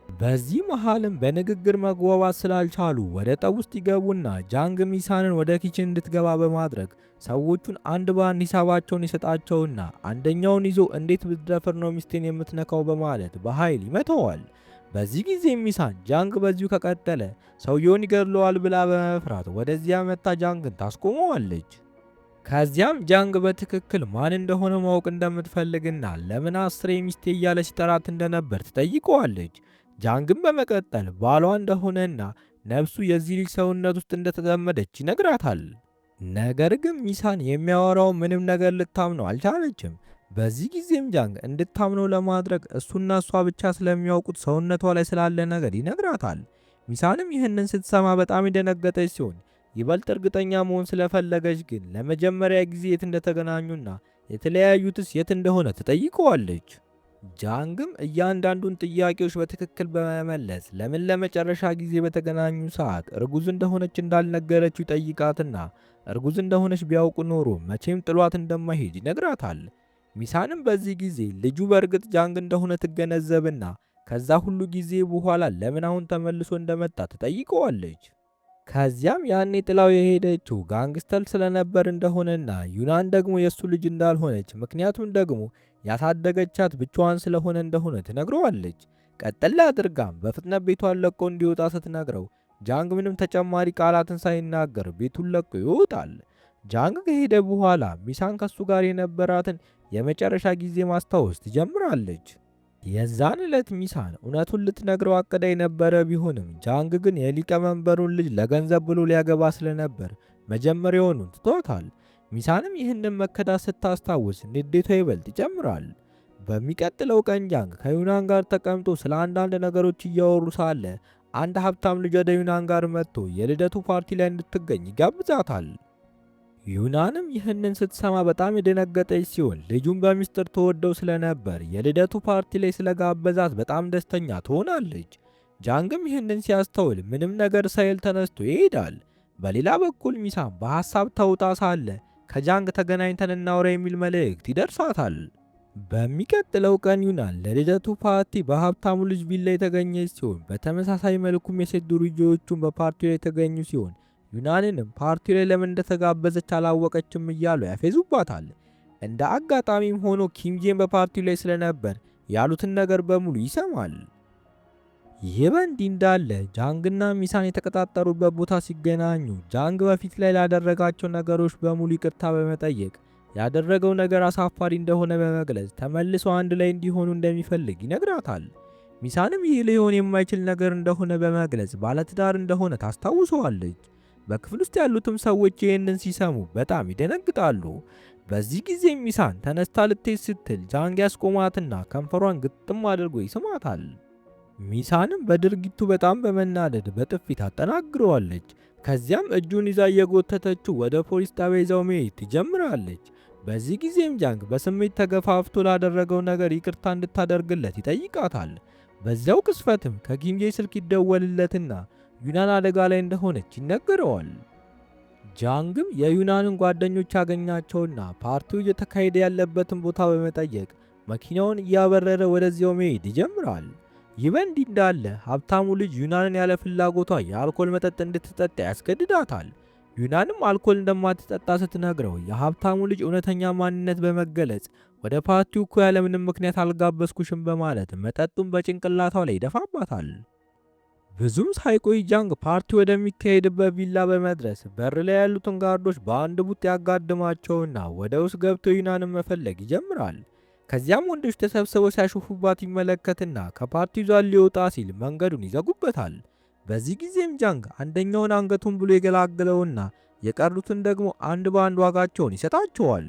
በዚህ መሃልም በንግግር መግባባት ስላልቻሉ ወደ ጠብ ውስጥ ይገቡና ጃንግ ሚሳንን ወደ ኪችን እንድትገባ በማድረግ ሰዎቹን አንድ በአንድ ሂሳባቸውን ይሰጣቸውና አንደኛውን ይዞ እንዴት ብትደፍር ነው ሚስቴን የምትነካው በማለት በኃይል ይመተዋል። በዚህ ጊዜ ሚሳን ጃንግ በዚሁ ከቀጠለ ሰውየውን ይገድለዋል ብላ በመፍራት ወደዚያ መታ ጃንግን ታስቆመዋለች። ከዚያም ጃንግ በትክክል ማን እንደሆነ ማወቅ እንደምትፈልግና ለምን አስሬ ሚስቴ እያለች ጠራት እንደነበር ትጠይቀዋለች። ጃንግም በመቀጠል ባሏ እንደሆነና ነፍሱ የዚህ ልጅ ሰውነት ውስጥ እንደተጠመደች ይነግራታል። ነገር ግን ሚሳን የሚያወራው ምንም ነገር ልታምነው አልቻለችም። በዚህ ጊዜም ጃንግ እንድታምነው ለማድረግ እሱና እሷ ብቻ ስለሚያውቁት ሰውነቷ ላይ ስላለ ነገር ይነግራታል። ሚሳንም ይህንን ስትሰማ በጣም የደነገጠች ሲሆን ይበልጥ እርግጠኛ መሆን ስለፈለገች ግን ለመጀመሪያ ጊዜ የት እንደተገናኙና የተለያዩትስ የት እንደሆነ ትጠይቀዋለች። ጃንግም እያንዳንዱን ጥያቄዎች በትክክል በመመለስ ለምን ለመጨረሻ ጊዜ በተገናኙ ሰዓት እርጉዝ እንደሆነች እንዳልነገረችው ይጠይቃትና እርጉዝ እንደሆነች ቢያውቁ ኖሮ መቼም ጥሏት እንደማይሄድ ይነግራታል። ሚሳንም በዚህ ጊዜ ልጁ በእርግጥ ጃንግ እንደሆነ ትገነዘብና ከዛ ሁሉ ጊዜ በኋላ ለምን አሁን ተመልሶ እንደመጣ ትጠይቀዋለች። ከዚያም ያኔ ጥላው የሄደችው ጋንግስተር ስለነበር እንደሆነና ዩናን ደግሞ የእሱ ልጅ እንዳልሆነች ምክንያቱም ደግሞ ያሳደገቻት ብቻዋን ስለሆነ እንደሆነ ትነግረዋለች። ቀጥላ አድርጋም በፍጥነት ቤቷን ለቆ እንዲወጣ ስትነግረው ጃንግ ምንም ተጨማሪ ቃላትን ሳይናገር ቤቱን ለቆ ይወጣል። ጃንግ ከሄደ በኋላ ሚሳን ከሱ ጋር የነበራትን የመጨረሻ ጊዜ ማስታወስ ትጀምራለች። የዛን ዕለት ሚሳን እውነቱን ልትነግረው አቅዳ የነበረ ቢሆንም ጃንግ ግን የሊቀመንበሩን ልጅ ለገንዘብ ብሎ ሊያገባ ስለነበር መጀመሪያውኑን ትቶታል። ሚሳንም ይህንን መከዳት ስታስታውስ ንዴቷ ይበልጥ ይጨምራል። በሚቀጥለው ቀን ጃንግ ከዩናን ጋር ተቀምጦ ስለ አንዳንድ ነገሮች እያወሩ ሳለ አንድ ሀብታም ልጅ ወደ ዩናን ጋር መጥቶ የልደቱ ፓርቲ ላይ እንድትገኝ ይጋብዛታል። ዩናንም ይህንን ስትሰማ በጣም የደነገጠች ሲሆን ልጁን በሚስጥር ተወደው ስለነበር የልደቱ ፓርቲ ላይ ስለጋበዛት በጣም ደስተኛ ትሆናለች። ጃንግም ይህንን ሲያስተውል ምንም ነገር ሳይል ተነስቶ ይሄዳል። በሌላ በኩል ሚሳን በሐሳብ ተውጣ ሳለ ከጃንግ ተገናኝተን እናውራ የሚል መልእክት ይደርሳታል። በሚቀጥለው ቀን ዩናን ለልደቱ ፓርቲ በሀብታሙ ልጅ ቪላ የተገኘች ሲሆን በተመሳሳይ መልኩም የሴት ዱርዬዎቹን በፓርቲው ላይ የተገኙ ሲሆን ዩናንንም ፓርቲው ላይ ለምን እንደተጋበዘች አላወቀችም እያሉ ያፌዙባታል። እንደ አጋጣሚም ሆኖ ኪምጄን በፓርቲው ላይ ስለነበር ያሉትን ነገር በሙሉ ይሰማል። ይህ በእንዲህ እንዳለ ጃንግና ሚሳን የተቀጣጠሩበት ቦታ ሲገናኙ ጃንግ በፊት ላይ ላደረጋቸው ነገሮች በሙሉ ይቅርታ በመጠየቅ ያደረገው ነገር አሳፋሪ እንደሆነ በመግለጽ ተመልሶ አንድ ላይ እንዲሆኑ እንደሚፈልግ ይነግራታል። ሚሳንም ይህ ሊሆን የማይችል ነገር እንደሆነ በመግለጽ ባለትዳር እንደሆነ ታስታውሰዋለች። በክፍል ውስጥ ያሉትም ሰዎች ይህንን ሲሰሙ በጣም ይደነግጣሉ። በዚህ ጊዜ ሚሳን ተነስታ ልትሄድ ስትል ጃንግ ያስቆማትና ከንፈሯን ግጥም አድርጎ ይስማታል። ሚሳንም በድርጊቱ በጣም በመናደድ በጥፊ ታጠናግረዋለች። ከዚያም እጁን ይዛ እየጎተተችው ወደ ፖሊስ ጣቢያ ይዛው መሄድ ትጀምራለች። በዚህ ጊዜም ጃንግ በስሜት ተገፋፍቶ ላደረገው ነገር ይቅርታ እንድታደርግለት ይጠይቃታል። በዚያው ቅስፈትም ከኪምጄ ስልክ ይደወልለትና ዩናን አደጋ ላይ እንደሆነች ይነገረዋል። ጃንግም የዩናንን ጓደኞች ያገኛቸውና ፓርቲው እየተካሄደ ያለበትን ቦታ በመጠየቅ መኪናውን እያበረረ ወደዚያው መሄድ ይጀምራል። ይህ በእንዲህ እንዳለ ሀብታሙ ልጅ ዩናንን ያለ ፍላጎቷ የአልኮል መጠጥ እንድትጠጣ ያስገድዳታል። ዩናንም አልኮል እንደማትጠጣ ስትነግረው የሀብታሙ ልጅ እውነተኛ ማንነት በመገለጽ ወደ ፓርቲው እኮ ያለምንም ምክንያት አልጋበዝኩሽም በማለት መጠጡን በጭንቅላቷ ላይ ይደፋባታል። ብዙም ሳይቆይ ጃንግ ፓርቲ ወደሚካሄድበት ቪላ በመድረስ በር ላይ ያሉትን ጋርዶች በአንድ ቡጥ ያጋድማቸውና ወደ ውስጥ ገብቶ ዩናንን መፈለግ ይጀምራል። ከዚያም ወንዶች ተሰብስበው ሲያሾፉባት ይመለከትና ከፓርቲው ዟን ሊወጣ ሲል መንገዱን ይዘጉበታል። በዚህ ጊዜም ጃንግ አንደኛውን አንገቱን ብሎ የገላገለውና የቀሩትን ደግሞ አንድ በአንድ ዋጋቸውን ይሰጣቸዋል።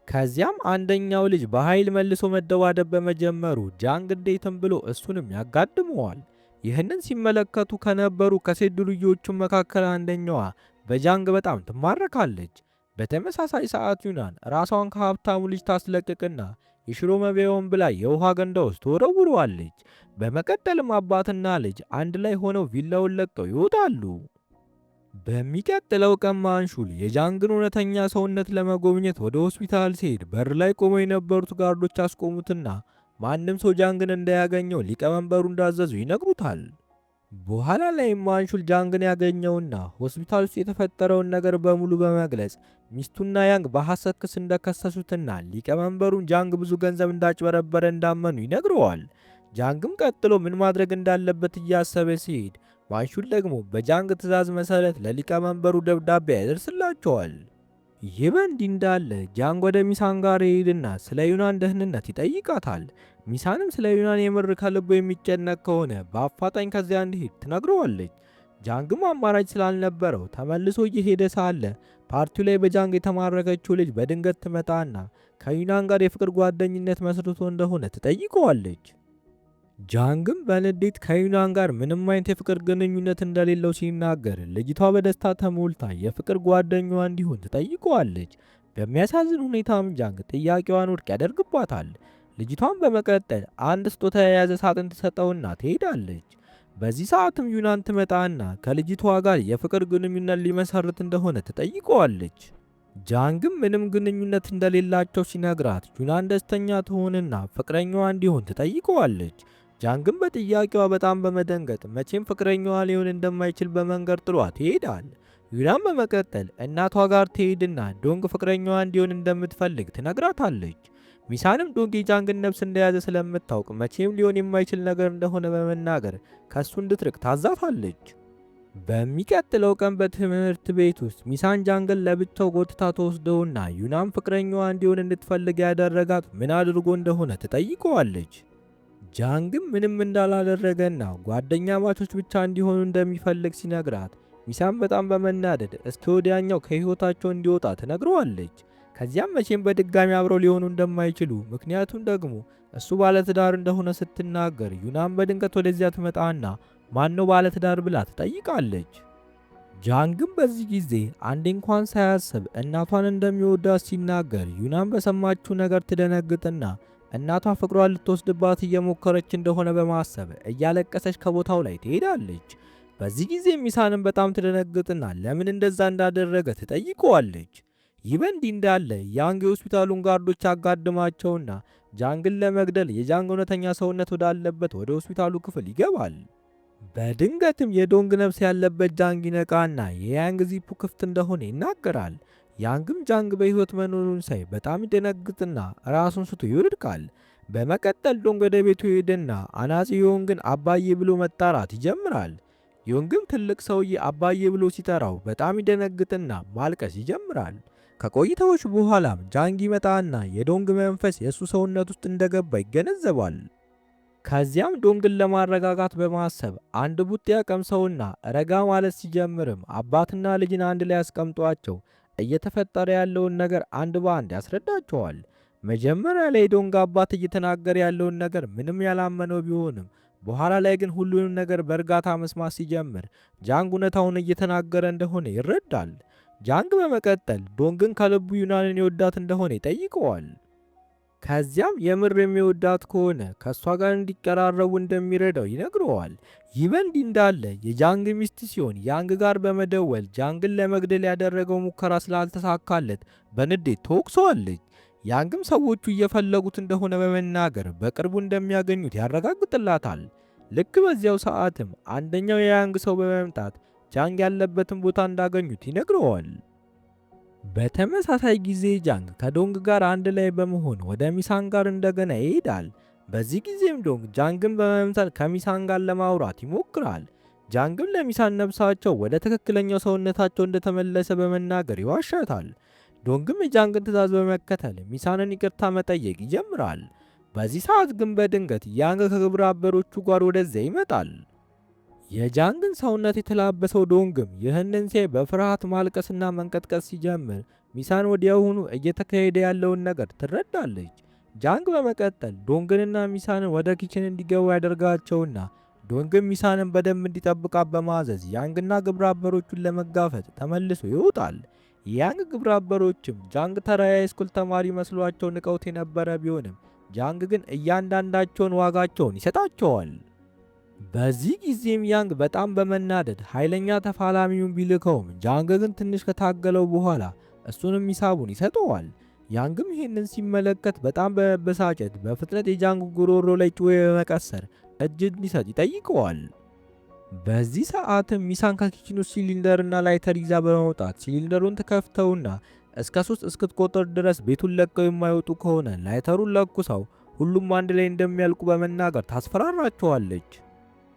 ከዚያም አንደኛው ልጅ በኃይል መልሶ መደባደብ በመጀመሩ ጃንግ እንዴትም ብሎ እሱንም ያጋድመዋል። ይህንን ሲመለከቱ ከነበሩ ከሴት ዱርዬዎቹ መካከል አንደኛዋ በጃንግ በጣም ትማረካለች። በተመሳሳይ ሰዓት ዩናን ራሷን ከሀብታሙ ልጅ ታስለቅቅና የሽሮ መብያውን ብላ የውሃ ገንዳ ውስጥ ትወረውረዋለች። በመቀጠልም አባትና ልጅ አንድ ላይ ሆነው ቪላውን ለቀው ይወጣሉ። በሚቀጥለው ቀን ማንሹል የጃንግን እውነተኛ ሰውነት ለመጎብኘት ወደ ሆስፒታል ሲሄድ በር ላይ ቆመው የነበሩት ጋርዶች አስቆሙትና ማንም ሰው ጃንግን እንዳያገኘው ሊቀመንበሩ እንዳዘዙ ይነግሩታል። በኋላ ላይ ማንሹል ጃንግን ያገኘውና ሆስፒታል ውስጥ የተፈጠረውን ነገር በሙሉ በመግለጽ ሚስቱና ያንግ በሐሰት ክስ እንደከሰሱትና ሊቀመንበሩን ጃንግ ብዙ ገንዘብ እንዳጭበረበረ እንዳመኑ ይነግረዋል። ጃንግም ቀጥሎ ምን ማድረግ እንዳለበት እያሰበ ሲሄድ ማንሹል ደግሞ በጃንግ ትዕዛዝ መሰረት ለሊቀመንበሩ ደብዳቤ ያደርስላቸዋል። ይህ በእንዲህ እንዳለ ጃንግ ወደ ሚሳን ጋር ይሄድና ስለ ዩናን ደህንነት ይጠይቃታል። ሚሳንም ስለ ዩናን የምር ከልቦ የሚጨነቅ ከሆነ በአፋጣኝ ከዚያ እንዲሄድ ትነግረዋለች። ጃንግም አማራጭ ስላልነበረው ተመልሶ እየሄደ ሳለ ፓርቲው ላይ በጃንግ የተማረከችው ልጅ በድንገት ትመጣና ከዩናን ጋር የፍቅር ጓደኝነት መስርቶ እንደሆነ ትጠይቀዋለች። ጃንግም በንዴት ከዩናን ጋር ምንም አይነት የፍቅር ግንኙነት እንደሌለው ሲናገር ልጅቷ በደስታ ተሞልታ የፍቅር ጓደኛዋ እንዲሆን ትጠይቀዋለች። በሚያሳዝን ሁኔታም ጃንግ ጥያቄዋን ውድቅ ያደርግባታል። ልጅቷን በመቀጠል አንድ ስጦታ የያዘ ሳጥን ትሰጠውና ትሄዳለች። በዚህ ሰዓትም ዩናን ትመጣና ከልጅቷ ጋር የፍቅር ግንኙነት ሊመሰርት እንደሆነ ትጠይቀዋለች። ጃንግም ምንም ግንኙነት እንደሌላቸው ሲነግራት ዩናን ደስተኛ ትሆንና ፍቅረኛዋ እንዲሆን ትጠይቀዋለች። ጃንግም በጥያቄዋ በጣም በመደንገጥ መቼም ፍቅረኛዋ ሊሆን እንደማይችል በመንገድ ጥሏት ይሄዳል። ዩናን በመቀጠል እናቷ ጋር ትሄድና ዶንግ ፍቅረኛዋ እንዲሆን እንደምትፈልግ ትነግራታለች። ሚሳንም ዶንግ የጃንግን ነፍስ እንደያዘ ስለምታውቅ መቼም ሊሆን የማይችል ነገር እንደሆነ በመናገር ከሱ እንድትርቅ ታዛታለች። በሚቀጥለው ቀን በትምህርት ቤት ውስጥ ሚሳን ጃንግን ለብቻው ጎትታ ተወስደውና ዩናን ፍቅረኛዋ እንዲሆን እንድትፈልግ ያደረጋት ምን አድርጎ እንደሆነ ትጠይቀዋለች። ጃንግም ምንም እንዳላደረገና ጓደኛ ማቾች ብቻ እንዲሆኑ እንደሚፈልግ ሲነግራት ሚሳን በጣም በመናደድ እስከ ወዲያኛው ከህይወታቸው እንዲወጣ ትነግረዋለች። ከዚያም መቼም በድጋሚ አብረው ሊሆኑ እንደማይችሉ ምክንያቱም ደግሞ እሱ ባለትዳር እንደሆነ ስትናገር ዩናን በድንገት ወደዚያ ትመጣና ማነው ባለትዳር ብላ ትጠይቃለች። ጃንግም በዚህ ጊዜ አንዴ እንኳን ሳያስብ እናቷን እንደሚወዳት ሲናገር ዩናን በሰማችው ነገር ትደነግጥና እናቷ ፍቅሯን ልትወስድባት እየሞከረች እንደሆነ በማሰብ እያለቀሰች ከቦታው ላይ ትሄዳለች። በዚህ ጊዜ ሚሳንም በጣም ትደነግጥና ለምን እንደዛ እንዳደረገ ትጠይቀዋለች። ይህ በእንዲህ እንዳለ ያንግ የሆስፒታሉን ጋርዶች አጋድማቸውና ጃንግን ለመግደል የጃንግ እውነተኛ ሰውነት ወዳለበት ወደ ሆስፒታሉ ክፍል ይገባል። በድንገትም የዶንግ ነፍስ ያለበት ጃንግ ይነቃና የያንግ ዚፑ ክፍት እንደሆነ ይናገራል። ያንግም ጃንግ በሕይወት መኖሩን ሳይ በጣም ይደነግጥና ራሱን ስቶ ይወድቃል። በመቀጠል ዶንግ ወደ ቤቱ ሄደና አናጺ ዮንግን አባዬ ብሎ መጣራት ይጀምራል። ዮንግም ትልቅ ሰውዬ አባዬ ብሎ ሲጠራው በጣም ይደነግጥና ማልቀስ ይጀምራል። ከቆይታዎች በኋላም ጃንግ ይመጣና የዶንግ መንፈስ የእሱ ሰውነት ውስጥ እንደገባ ይገነዘባል። ከዚያም ዶንግን ለማረጋጋት በማሰብ አንድ ቡጤ ያቀምሰውና ረጋ ማለት ሲጀምርም አባትና ልጅን አንድ ላይ ያስቀምጧቸው እየተፈጠረ ያለውን ነገር አንድ በአንድ ያስረዳቸዋል። መጀመሪያ ላይ ዶንግ አባት እየተናገረ ያለውን ነገር ምንም ያላመነው ቢሆንም በኋላ ላይ ግን ሁሉንም ነገር በእርጋታ መስማት ሲጀምር ጃንግ እውነታውን እየተናገረ እንደሆነ ይረዳል። ጃንግ በመቀጠል ዶንግን ከልቡ ዩናንን የወዳት እንደሆነ ይጠይቀዋል። ከዚያም የምር የሚወዳት ከሆነ ከእሷ ጋር እንዲቀራረቡ እንደሚረዳው ይነግረዋል። ይህ በእንዲህ እንዳለ የጃንግ ሚስት ሲሆን ያንግ ጋር በመደወል ጃንግን ለመግደል ያደረገው ሙከራ ስላልተሳካለት በንዴት ተወቅሰዋለች። ያንግም ሰዎቹ እየፈለጉት እንደሆነ በመናገር በቅርቡ እንደሚያገኙት ያረጋግጥላታል። ልክ በዚያው ሰዓትም አንደኛው የያንግ ሰው በመምጣት ጃንግ ያለበትን ቦታ እንዳገኙት ይነግረዋል። በተመሳሳይ ጊዜ ጃንግ ከዶንግ ጋር አንድ ላይ በመሆን ወደ ሚሳን ጋር እንደገና ይሄዳል። በዚህ ጊዜም ዶንግ ጃንግን በመምሰል ከሚሳን ጋር ለማውራት ይሞክራል። ጃንግም ለሚሳን ነፍሳቸው ወደ ትክክለኛው ሰውነታቸው እንደተመለሰ በመናገር ይዋሻታል። ዶንግም የጃንግን ትዕዛዝ በመከተል ሚሳንን ይቅርታ መጠየቅ ይጀምራል። በዚህ ሰዓት ግን በድንገት ያንግ ከግብረ አበሮቹ ጋር ወደዚያ ይመጣል። የጃንግን ሰውነት የተላበሰው ዶንግም ይህንን ሲያይ በፍርሃት ማልቀስና መንቀጥቀጥ ሲጀምር ሚሳን ወዲያውኑ እየተካሄደ ያለውን ነገር ትረዳለች። ጃንግ በመቀጠል ዶንግንና ሚሳንን ወደ ኪችን እንዲገቡ ያደርጋቸውና ዶንግም ሚሳንን በደንብ እንዲጠብቃት በማዘዝ ያንግና ግብረአበሮቹን ለመጋፈጥ ተመልሶ ይወጣል። ያንግ ግብረአበሮችም ጃንግ ተራ የሃይስኩል ተማሪ መስሏቸው ንቀውት የነበረ ቢሆንም ጃንግ ግን እያንዳንዳቸውን ዋጋቸውን ይሰጣቸዋል። በዚህ ጊዜም ያንግ በጣም በመናደድ ኃይለኛ ተፋላሚውን ቢልከውም ጃንግ ግን ትንሽ ከታገለው በኋላ እሱንም ሂሳቡን ይሰጠዋል። ያንግም ይህንን ሲመለከት በጣም በመበሳጨት በፍጥነት የጃንግ ጉሮሮ ላይ ጩቤ በመቀሰር እጅ እንዲሰጥ ይጠይቀዋል። በዚህ ሰዓትም ሚሳን ከኪችኑ ሲሊንደርና ላይተር ይዛ በመውጣት ሲሊንደሩን ትከፍተውና እስከ 3 እስክትቆጥር ድረስ ቤቱን ለቀው የማይወጡ ከሆነ ላይተሩን ለኩሰው ሁሉም አንድ ላይ እንደሚያልቁ በመናገር ታስፈራራቸዋለች።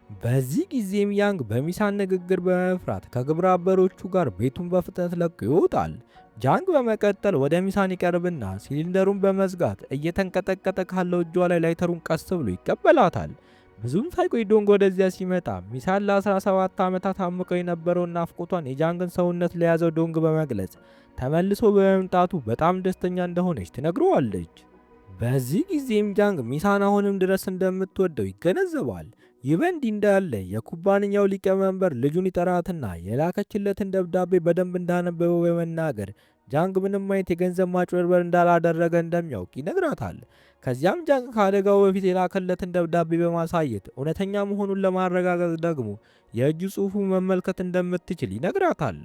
በዚህ ጊዜም ያንግ በሚሳን ንግግር በመፍራት ከግብረአበሮቹ ጋር ቤቱን በፍጥነት ለቆ ይወጣል። ጃንግ በመቀጠል ወደ ሚሳን ይቀርብና ሲሊንደሩን በመዝጋት እየተንቀጠቀጠ ካለው እጇ ላይ ላይተሩን ቀስ ብሎ ይቀበላታል። ብዙም ሳይቆይ ዶንግ ወደዚያ ሲመጣ ሚሳን ለ17 ዓመታት አምቀው የነበረውን ናፍቆቷን የጃንግን ሰውነት ለያዘው ዶንግ በመግለጽ ተመልሶ በመምጣቱ በጣም ደስተኛ እንደሆነች ትነግረዋለች። በዚህ ጊዜም ጃንግ ሚሳን አሁንም ድረስ እንደምትወደው ይገነዘባል። ይህ በእንዲህ እንዳለ የኩባንያው ሊቀመንበር ልጁን ይጠራትና የላከችለትን ደብዳቤ በደንብ እንዳነበበው በመናገር ጃንግ ምንም አይነት የገንዘብ ማጭበርበር እንዳላደረገ እንደሚያውቅ ይነግራታል። ከዚያም ጃንግ ከአደጋው በፊት የላከለትን ደብዳቤ በማሳየት እውነተኛ መሆኑን ለማረጋገጥ ደግሞ የእጅ ጽሑፉ መመልከት እንደምትችል ይነግራታል።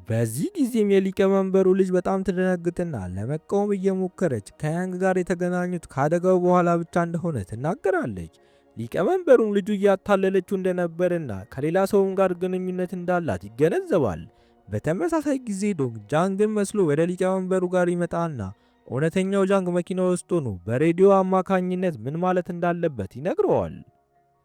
በዚህ ጊዜም የሊቀመንበሩ ልጅ በጣም ትደነግጥና ለመቃወም እየሞከረች ከያንግ ጋር የተገናኙት ከአደጋው በኋላ ብቻ እንደሆነ ትናገራለች። ሊቀመንበሩም ልጁ እያታለለችው እንደነበርና ከሌላ ሰውም ጋር ግንኙነት እንዳላት ይገነዘባል። በተመሳሳይ ጊዜ ዶንግ ጃንግን መስሎ ወደ ሊቀመንበሩ ጋር ይመጣና እውነተኛው ጃንግ መኪና ውስጥ ሆኖ በሬዲዮ አማካኝነት ምን ማለት እንዳለበት ይነግረዋል።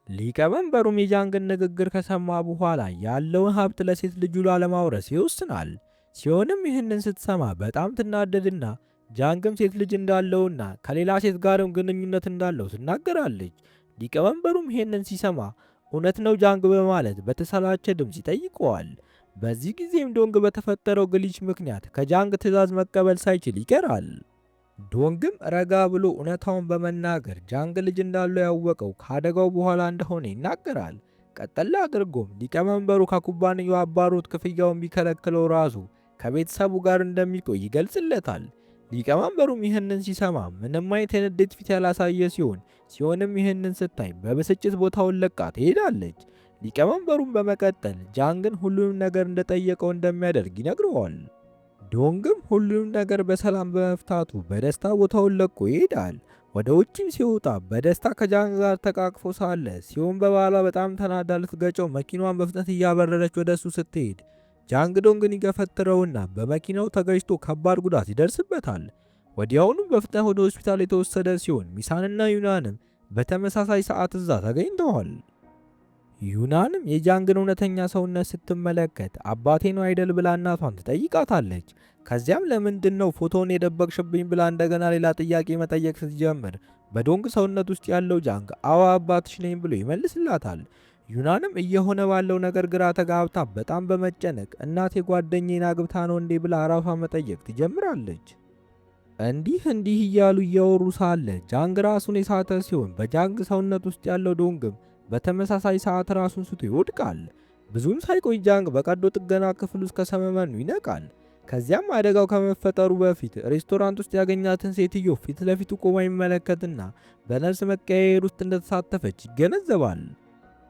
ሊቀመንበሩም የጃንግን ንግግር ከሰማ በኋላ ያለውን ሀብት ለሴት ልጁ ላለማውረስ ይወስናል። ሲሆንም ይህንን ስትሰማ በጣም ትናደድና ጃንግም ሴት ልጅ እንዳለውና ከሌላ ሴት ጋርም ግንኙነት እንዳለው ትናገራለች። ሊቀመንበሩም ይሄንን ሲሰማ እውነት ነው ጃንግ በማለት በተሰላቸ ድምፅ ይጠይቀዋል። በዚህ ጊዜም ዶንግ በተፈጠረው ግሊች ምክንያት ከጃንግ ትዕዛዝ መቀበል ሳይችል ይቀራል። ዶንግም ረጋ ብሎ እውነታውን በመናገር ጃንግ ልጅ እንዳለው ያወቀው ከአደጋው በኋላ እንደሆነ ይናገራል። ቀጠላ አድርጎም ሊቀመንበሩ ከኩባንያው አባሮት ክፍያውን ቢከለክለው ራሱ ከቤተሰቡ ጋር እንደሚቆይ ይገልጽለታል። ሊቀመንበሩም ይህንን ሲሰማ ምንም አይነት የንዴት ፊት ያላሳየ ሲሆንም ይህንን ስታይ በብስጭት ቦታውን ለቃ ትሄዳለች። ሊቀመንበሩም በመቀጠል ጃንግን ሁሉንም ነገር እንደጠየቀው እንደሚያደርግ ይነግረዋል። ዶንግም ሁሉንም ነገር በሰላም በመፍታቱ በደስታ ቦታውን ለቆ ይሄዳል። ወደ ውጭም ሲወጣ በደስታ ከጃንግ ጋር ተቃቅፎ ሳለ ሲሆን በባሏ በጣም ተናዳ ልትገጨው መኪናዋን በፍጥነት እያበረረች ወደ እሱ ስትሄድ ጃንግ ዶንግን ይገፈትረውና በመኪናው ተገጭቶ ከባድ ጉዳት ይደርስበታል። ወዲያውኑም በፍጥነት ወደ ሆስፒታል የተወሰደ ሲሆን ሚሳንና ዩናንም በተመሳሳይ ሰዓት እዛ ተገኝተዋል። ዩናንም የጃንግን እውነተኛ ሰውነት ስትመለከት አባቴ ነው አይደል ብላ እናቷን ትጠይቃታለች። ከዚያም ለምንድን ነው ፎቶውን የደበቅሽብኝ ብላ እንደገና ሌላ ጥያቄ መጠየቅ ስትጀምር በዶንግ ሰውነት ውስጥ ያለው ጃንግ አዎ አባትሽ ነኝ ብሎ ይመልስላታል። ዩናንም እየሆነ ባለው ነገር ግራ ተጋብታ በጣም በመጨነቅ እናቴ ጓደኛዬን አግብታ ነው እንዴ ብላ ራሷ መጠየቅ ትጀምራለች። እንዲህ እያሉ እያወሩ ሳለ ጃንግ ራሱን የሳተ ሲሆን በጃንግ ሰውነት ውስጥ ያለው ዶንግም በተመሳሳይ ሰዓት ራሱን ስቶ ይወድቃል። ብዙም ሳይቆይ ጃንግ በቀዶ ጥገና ክፍል ውስጥ ከሰመመኑ ይነቃል። ከዚያም አደጋው ከመፈጠሩ በፊት ሬስቶራንት ውስጥ ያገኛትን ሴትዮ ፊት ለፊቱ ቆማ ይመለከትና በነርስ መቀያየር ውስጥ እንደተሳተፈች ይገነዘባል።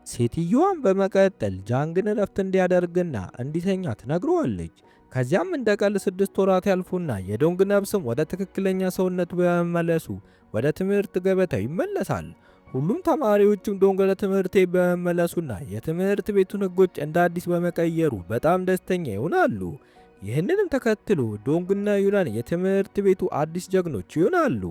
ሴትዮዋን በመቀጠል ጃንግን እረፍት እንዲያደርግና እንዲተኛ ትነግረዋለች። ከዚያም እንደ ቀልድ 6 ወራት ያልፉና የዶንግ ነፍስም ወደ ትክክለኛ ሰውነቱ በመመለሱ ወደ ትምህርት ገበታው ይመለሳል። ሁሉም ተማሪዎችም ዶንግ ወደ ትምህርት በመመለሱና የትምህርት ቤቱን ሕጎች እንደ አዲስ በመቀየሩ በጣም ደስተኛ ይሆናሉ። ይህንንም ተከትሎ ዶንግና ዩናን የትምህርት ቤቱ አዲስ ጀግኖች ይሆናሉ።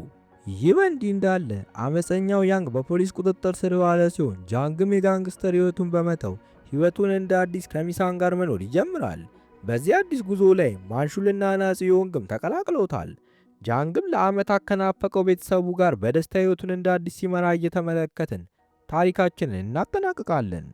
ይህ በእንዲህ እንዳለ አመፀኛው ያንግ በፖሊስ ቁጥጥር ስር የዋለ ሲሆን ጃንግም የጋንግስተር ሕይወቱን በመተው ሕይወቱን እንደ አዲስ ከሚሳን ጋር መኖር ይጀምራል። በዚህ አዲስ ጉዞ ላይ ማንሹልና ናዚ ዮንግም ተቀላቅለውታል። ጃንግም ለዓመታት ከናፈቀው ቤተሰቡ ጋር በደስታ ሕይወቱን እንደ አዲስ ሲመራ እየተመለከትን ታሪካችንን እናጠናቅቃለን።